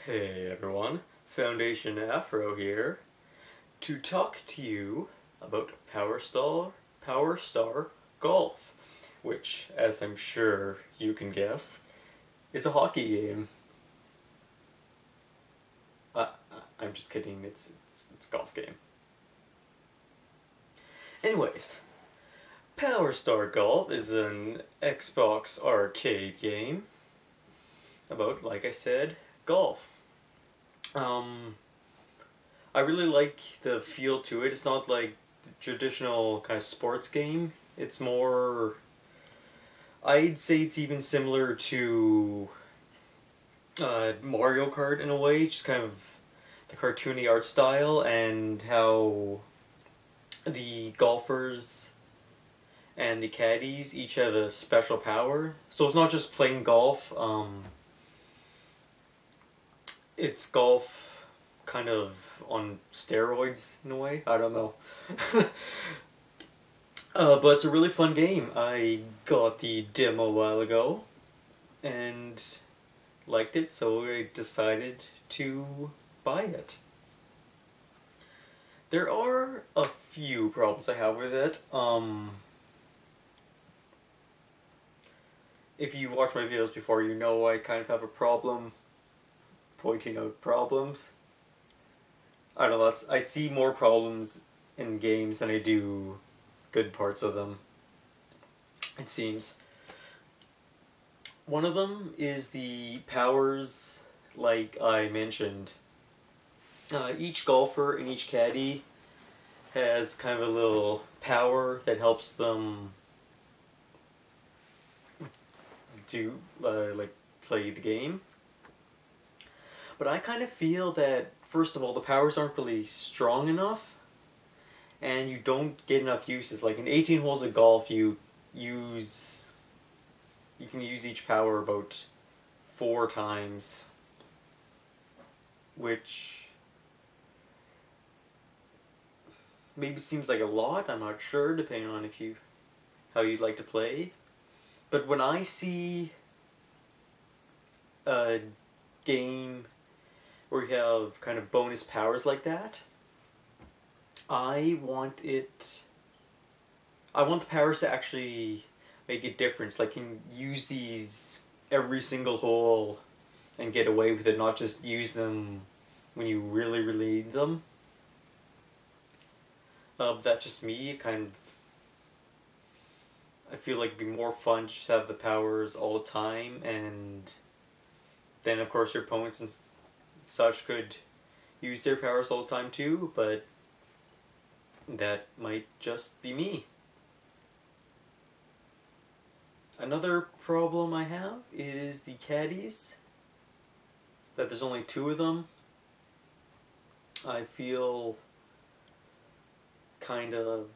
Hey everyone, Foundation Afro here to talk to you about Powerstar Golf, which, as I'm sure you can guess, is a hockey game. I'm just kidding, it's a golf game. Anyways, Powerstar Golf is an Xbox arcade game about, like I said, golf. I really like the feel to it. It's not like the traditional kind of sports game. It's more, I'd say it's even similar to Mario Kart in a way, just kind of the cartoony art style and how the golfers and the caddies each have a special power. So it's not just plain golf, it's golf kind of on steroids in a way. I don't know. But it's a really fun game. I got the demo a while ago and liked it, so I decided to buy it. There are a few problems I have with it. If you watched my videos before, you know I kind of have a problem pointing out problems. I don't know, I see more problems in games than I do good parts of them, it seems. One of them is the powers, like I mentioned. Each golfer and each caddy has kind of a little power that helps them do, like, play the game. But I kind of feel that, first of all, the powers aren't really strong enough, and you don't get enough uses. Like in 18 holes of golf, you can use each power about 4 times, which maybe seems like a lot. I'm not sure, depending on how you'd like to play. But when I see a game where you have kind of bonus powers like that, I want the powers to actually make a difference. Like, you can use these every single hole and get away with it, not just use them when you really, really need them. That's just me. I feel like it'd be more fun to just have the powers all the time, and then of course your opponents and such could use their powers all the time too, but that might just be me. Another problem I have is the caddies, that there's only 2 of them. I feel kind of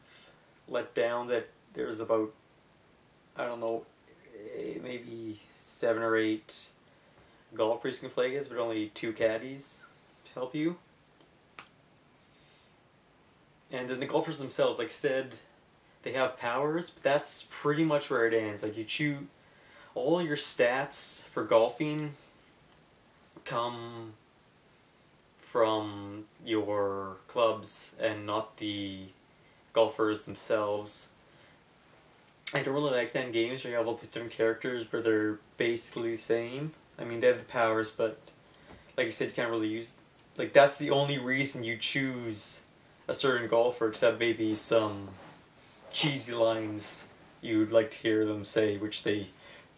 let down that there's about, I don't know, maybe 7 or 8 golfers you can play against, but only 2 caddies to help you. And then the golfers themselves, like I said, they have powers, but that's pretty much where it ends. Like, you choose, all your stats for golfing come from your clubs and not the golfers themselves. I don't really like that in games where you have all these different characters where they're basically the same. I mean, they have the powers, but like I said, you can't really use, like, that's the only reason you choose a certain golfer, except maybe some cheesy lines you'd like to hear them say, which they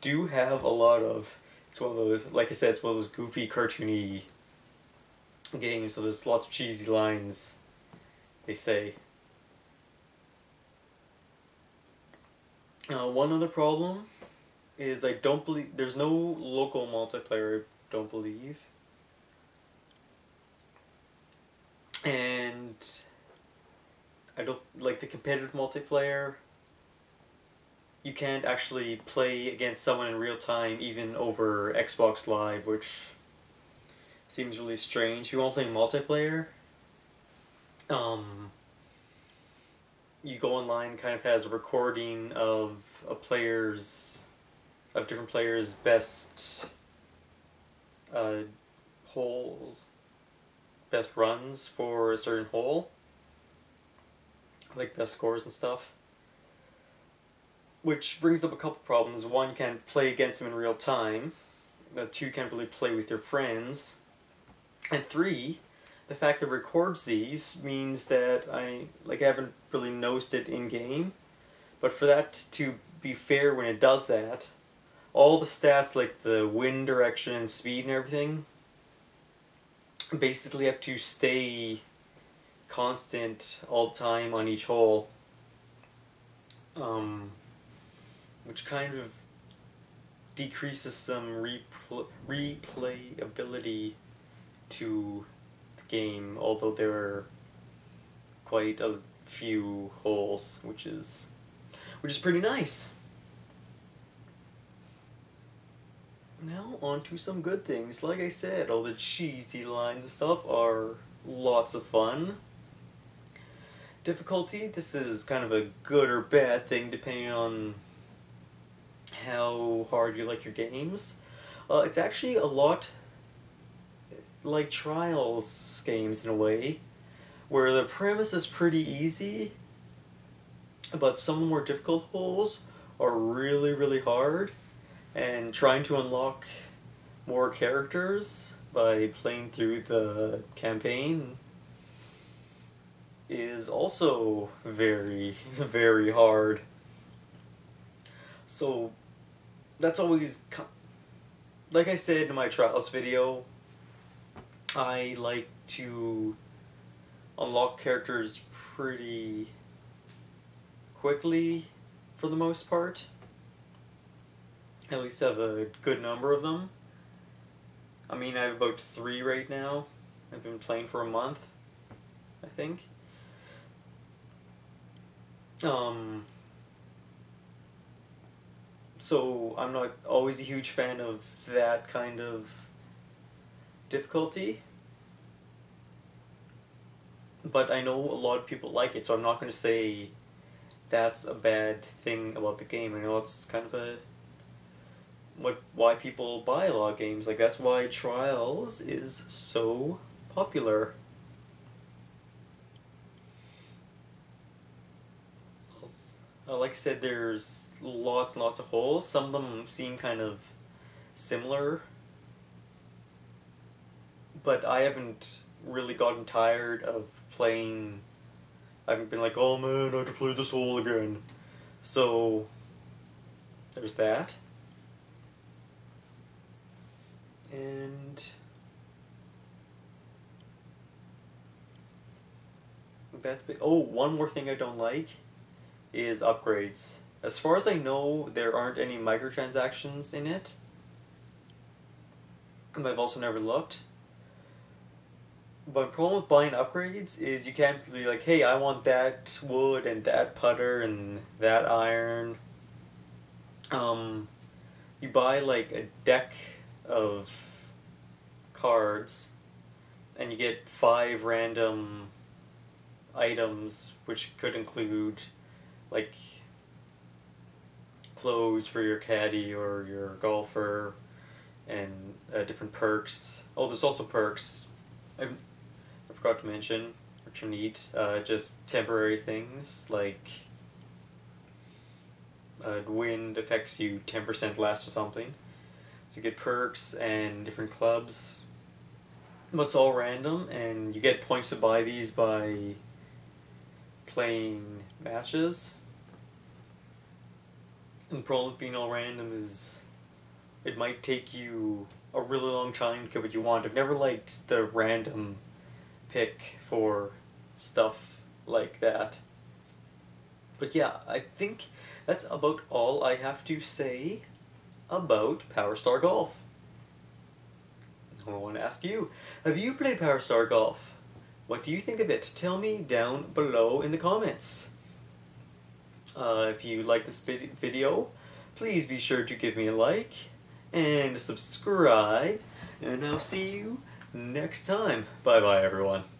do have a lot of. It's one of those, like I said, it's one of those goofy, cartoony games, so there's lots of cheesy lines they say. One other problem is I don't believe, there's no local multiplayer, I don't believe. And I don't like the competitive multiplayer. You can't actually play against someone in real time, even over Xbox Live, which seems really strange. If you want to play multiplayer, you go online, kind of has a recording of different players' best holes, best runs for a certain hole, like best scores and stuff. Which brings up a couple problems. One, you can't play against them in real time. Two, you can't really play with your friends. And three, the fact that it records these means that I haven't really noticed it in game. But for that to be fair when it does that, all the stats like the wind direction and speed and everything basically have to stay constant all the time on each hole. Which kind of decreases some replayability to the game, although there are quite a few holes, which is pretty nice. Now on to some good things. Like I said, all the cheesy lines and stuff are lots of fun. Difficulty, this is kind of a good or bad thing depending on how hard you like your games. It's actually a lot like Trials games in a way, where the premise is pretty easy, but some of the more difficult holes are really, really hard, and trying to unlock more characters by playing through the campaign is also very, very hard. So that's always, like I said in my Trials video, I like to unlock characters pretty quickly for the most part. At least have a good number of them. I mean, I have about 3 right now. I've been playing for a month, I think. So I'm not always a huge fan of that kind of difficulty, but I know a lot of people like it, so I'm not going to say that's a bad thing about the game. I know it's kind of why people buy a lot of games. Like, that's why Trials is so popular. Like I said, there's lots and lots of holes. Some of them seem kind of similar, but I haven't really gotten tired of playing. I haven't been like, oh man, I have to play this hole again. So there's that. And one more thing I don't like is upgrades. As far as I know, there aren't any microtransactions in it. And I've also never looked. But the problem with buying upgrades is you can't be like, hey, I want that wood and that putter and that iron. You buy like a deck of cards and you get 5 random items, which could include like clothes for your caddy or your golfer, and different perks. Oh, there's also perks I forgot to mention, which are neat. Just temporary things like wind affects you 10% less or something. So you get perks and different clubs, but it's all random, and you get points to buy these by playing matches. And the problem with being all random is it might take you a really long time to get what you want. I've never liked the random pick for stuff like that. But yeah, I think that's about all I have to say about Powerstar Golf. I want to ask you, have you played Powerstar Golf? What do you think of it? Tell me down below in the comments. If you like this video, please be sure to give me a like and subscribe, and I'll see you next time. Bye bye everyone.